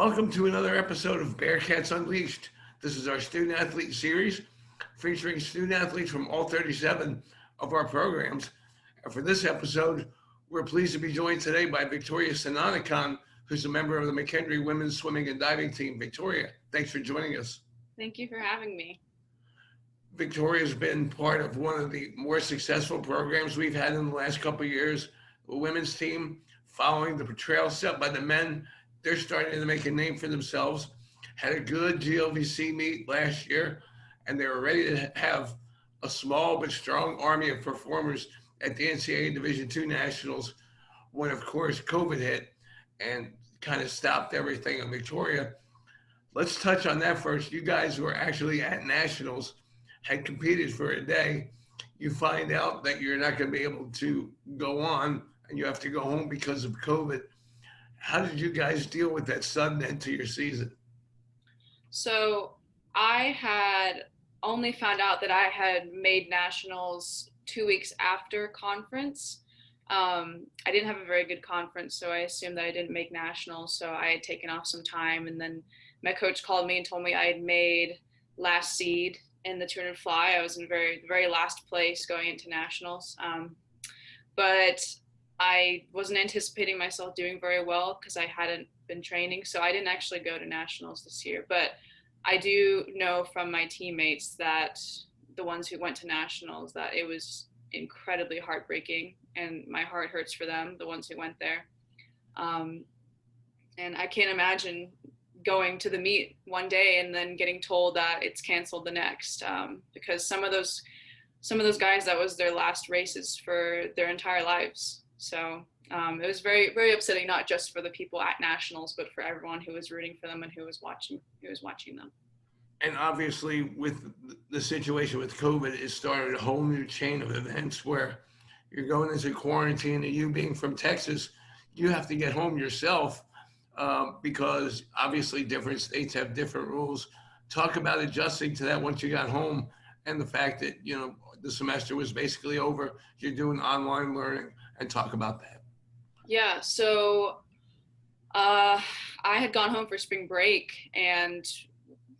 Welcome to another episode of Bearcats Unleashed. This is our student athlete series featuring student athletes from all 37 of our programs. And for this episode, we're pleased to be joined today by Victoria Sananikone, who's a member of the McKendree women's swimming and diving team. Victoria, thanks for joining us. Thank you for having me. Victoria's been part of one of the more successful programs we've had in the last couple of years. The women's team, following the portrayal set by the men, they're starting to make a name for themselves. Had a good GLVC meet last year, and they were ready to have a small but strong army of performers at the NCAA Division II Nationals when, of course, COVID hit and kind of stopped everything in Victoria. Let's touch on that first. You guys were actually at Nationals, had competed for a day. You find out that you're not going to be able to go on and you have to go home because of COVID. How did you guys deal with that sudden end to your season? So I had only found out that I had made nationals 2 weeks after conference. I didn't have a very good conference, so I assumed that I didn't make nationals. So I had taken off some time, and then my coach called me and told me I had made last seed in the 200 fly. I was in very last place going into nationals, but I wasn't anticipating myself doing very well because I hadn't been training. So I didn't actually go to nationals this year. But I do know from my teammates that the ones who went to nationals that it was incredibly heartbreaking, and my heart hurts for them, the ones who went there. Um, and I can't imagine going to the meet one day and then getting told that it's canceled the next, because some of those guys, that was their last races for their entire lives. So it was very upsetting, not just for the people at nationals, but for everyone who was rooting for them and who was watching them. And obviously, with the situation with COVID, it started a whole new chain of events where you're going into quarantine, and you being from Texas, you have to get home yourself because obviously different states have different rules. Talk about adjusting to that once you got home, and the fact that the semester was basically over. You're doing online learning, and talk about that. Yeah, so uh, I had gone home for spring break, and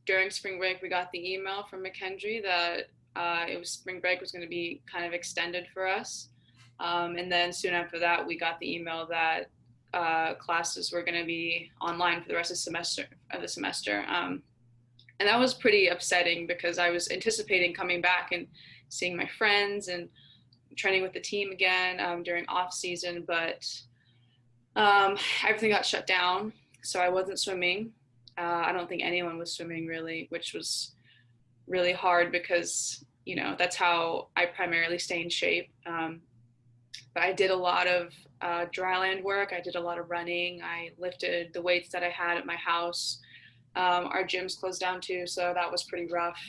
during spring break, we got the email from McKendree that it was spring break was going to be kind of extended for us. And then soon after that, we got the email that classes were going to be online for the rest of the semester. And that was pretty upsetting because I was anticipating coming back and seeing my friends and training with the team again during off season, but everything got shut down, so I wasn't swimming. I don't think anyone was swimming really, which was really hard because that's how I primarily stay in shape. But I did a lot of dryland work. I did a lot of running. I lifted the weights that I had at my house. Our gyms closed down too, so that was pretty rough.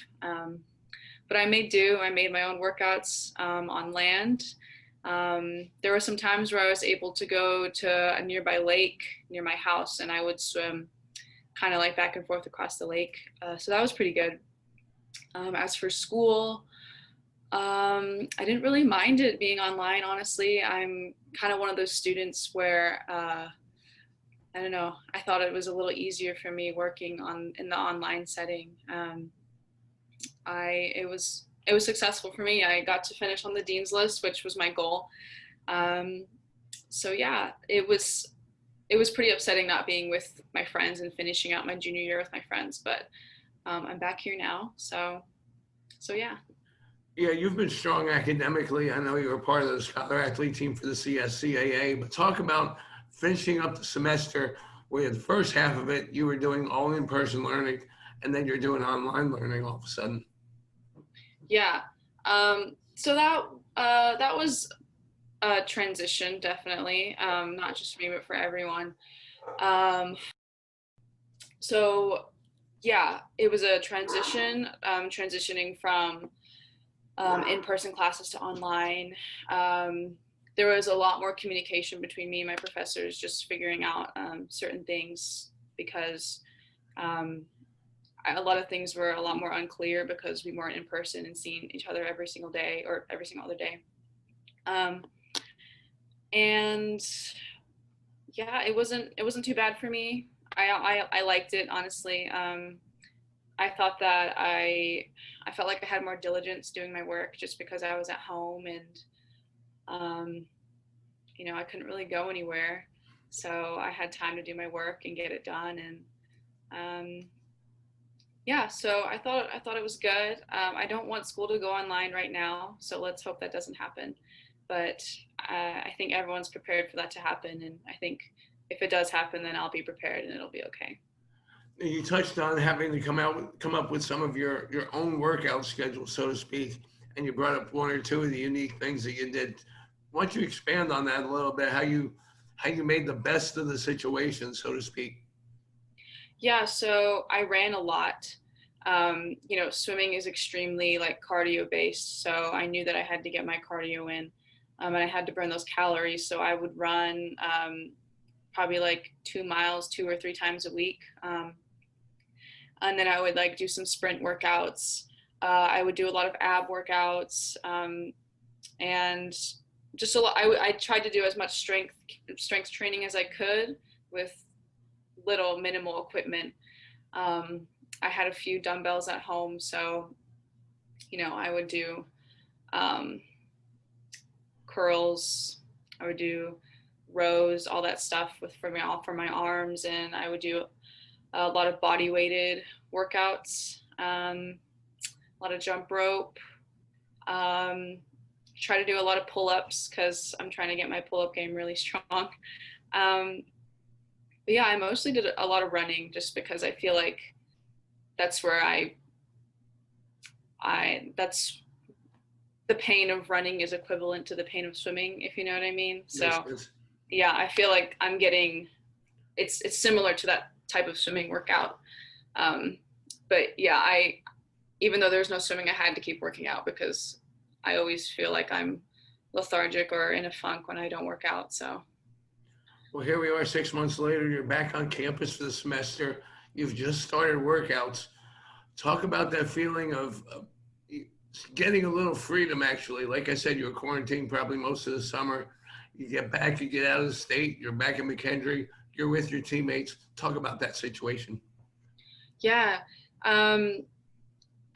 But I made do. I made my own workouts on land. There were some times where I was able to go to a nearby lake near my house, and I would swim kind of like back and forth across the lake. So that was pretty good. As for school, I didn't really mind it being online, honestly. I'm kind of one of those students where I don't know. I thought it was a little easier for me working in the online setting. It was successful for me. I got to finish on the dean's list, which was my goal. Um, so yeah, it was pretty upsetting not being with my friends and finishing out my junior year with my friends. But I'm back here now, so yeah. Yeah, you've been strong academically. I know you were part of the scholar athlete team for the CSCAA, but talk about finishing up the semester where the first half of it you were doing all in-person learning, and then you're doing online learning all of a sudden. Yeah. So that was a transition, definitely. Not just for me, but for everyone. Um, so yeah, it was a transition, transitioning from in-person classes to online. There was a lot more communication between me and my professors, just figuring out certain things because um, a lot of things were a lot more unclear because we weren't in person and seeing each other every single day or every single other day. Um, and yeah, it wasn't too bad for me. I liked it, honestly. I thought that I felt like I had more diligence doing my work just because I was at home, and um, I couldn't really go anywhere, so I had time to do my work and get it done. And um, yeah, so I thought it was good. I don't want school to go online right now, so let's hope that doesn't happen. But I think everyone's prepared for that to happen, and I think if it does happen, then I'll be prepared and it'll be okay. You touched on having to come up with some of your own workout schedule, so to speak, and you brought up one or two of the unique things that you did. Why don't you expand on that a little bit? How you made the best of the situation, so to speak? Yeah, so I ran a lot. Swimming is extremely like cardio based, so I knew that I had to get my cardio in, and I had to burn those calories. So I would run probably like 2 miles 2 or 3 times a week, and then I would like do some sprint workouts. I would do a lot of ab workouts, and just a lot. I tried to do as much strength training as I could with little minimal equipment. I had a few dumbbells at home, so I would do um, curls. I would do rows, all that stuff for my arms, and I would do a lot of body weighted workouts, a lot of jump rope. Um, Try to do a lot of pull ups because I'm trying to get my pull up game really strong. Um, but yeah, I mostly did a lot of running just because I feel like that's where that's the pain of running is equivalent to the pain of swimming, if you know what I mean. Makes So sense. yeah, I feel like I'm getting it's similar to that type of swimming workout. Um, but yeah, I even though there's no swimming, I had to keep working out because I always feel like I'm lethargic or in a funk when I don't work out. So Well, here we are 6 months later. You're back on campus for the semester. You've just started workouts. Talk about that feeling of getting a little freedom, actually. Like I said, you were quarantined probably most of the summer. You get back, you get out of the state, you're back in McKendree, you're with your teammates. Talk about that situation. yeah, um,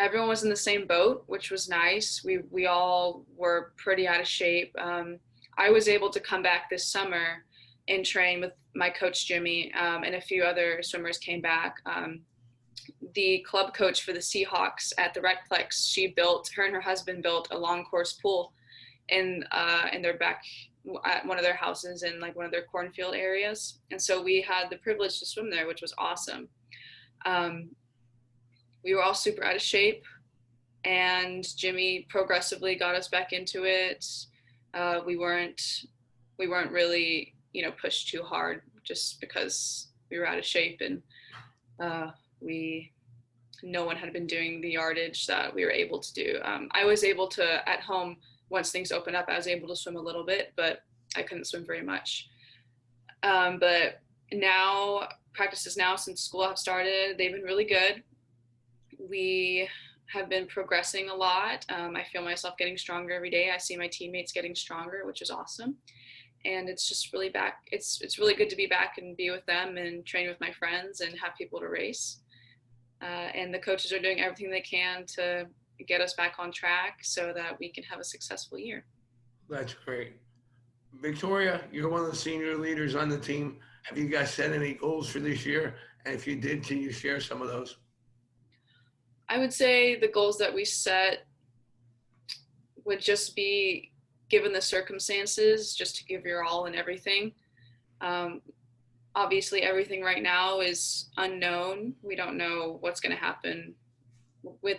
everyone was in the same boat, which was nice. We all were pretty out of shape. I was able to come back this summer and train with my coach Jimmy, and a few other swimmers came back. The club coach for the Seahawks at the Recplex, her and her husband built a long course pool in their back at one of their houses in like one of their cornfield areas, and so we had the privilege to swim there, which was awesome. Um, we were all super out of shape, and Jimmy progressively got us back into it. We weren't really pushed too hard just because we were out of shape, and we no one had been doing the yardage that we were able to do. I was able to at home once things opened up. I was able to swim a little bit, but I couldn't swim very much. But now practices now since school have started, they've been really good. We have been progressing a lot. I feel myself getting stronger every day. I see my teammates getting stronger, which is awesome. And it's just really back. It's really good to be back and be with them and train with my friends and have people to race. And the coaches are doing everything they can to get us back on track so that we can have a successful year. That's great. Victoria, you're one of the senior leaders on the team. Have you guys set any goals for this year? And if you did, can you share some of those? I would say the goals that we set would just be, given the circumstances, just to give your all in everything. Um, Obviously, everything right now is unknown. We don't know what's going to happen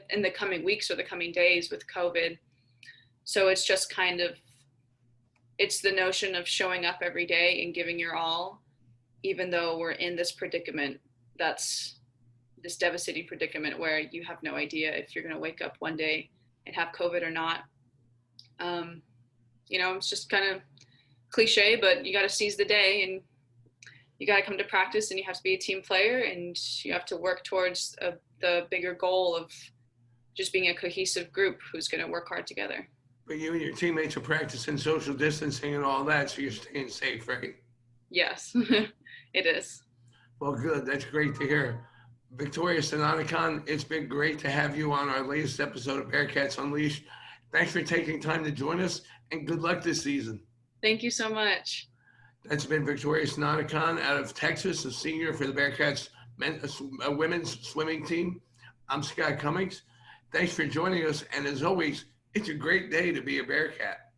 in the coming weeks or the coming days with COVID. So it's just it's the notion of showing up every day and giving your all, even though we're in this predicament. That's this devastating predicament where you have no idea if you're going to wake up one day and have COVID or not. Um, it's just kind of cliche, but you got to seize the day, and you got to come to practice, and you have to be a team player, and you have to work towards the bigger goal of just being a cohesive group who's going to work hard together. But you and your teammates are practicing social distancing and all that, so you're staying safe, right? Yes, it is. Well, good. That's great to hear. Victoria Sananikone, it's been great to have you on our latest episode of Bearcats Unleashed. Thanks for taking time to join us, and good luck this season. Thank you so much. That's been Victoria Sananikone out of Texas, a senior for the Bearcats women's swimming team. I'm Scott Cummings. Thanks for joining us, and as always, it's a great day to be a Bearcat.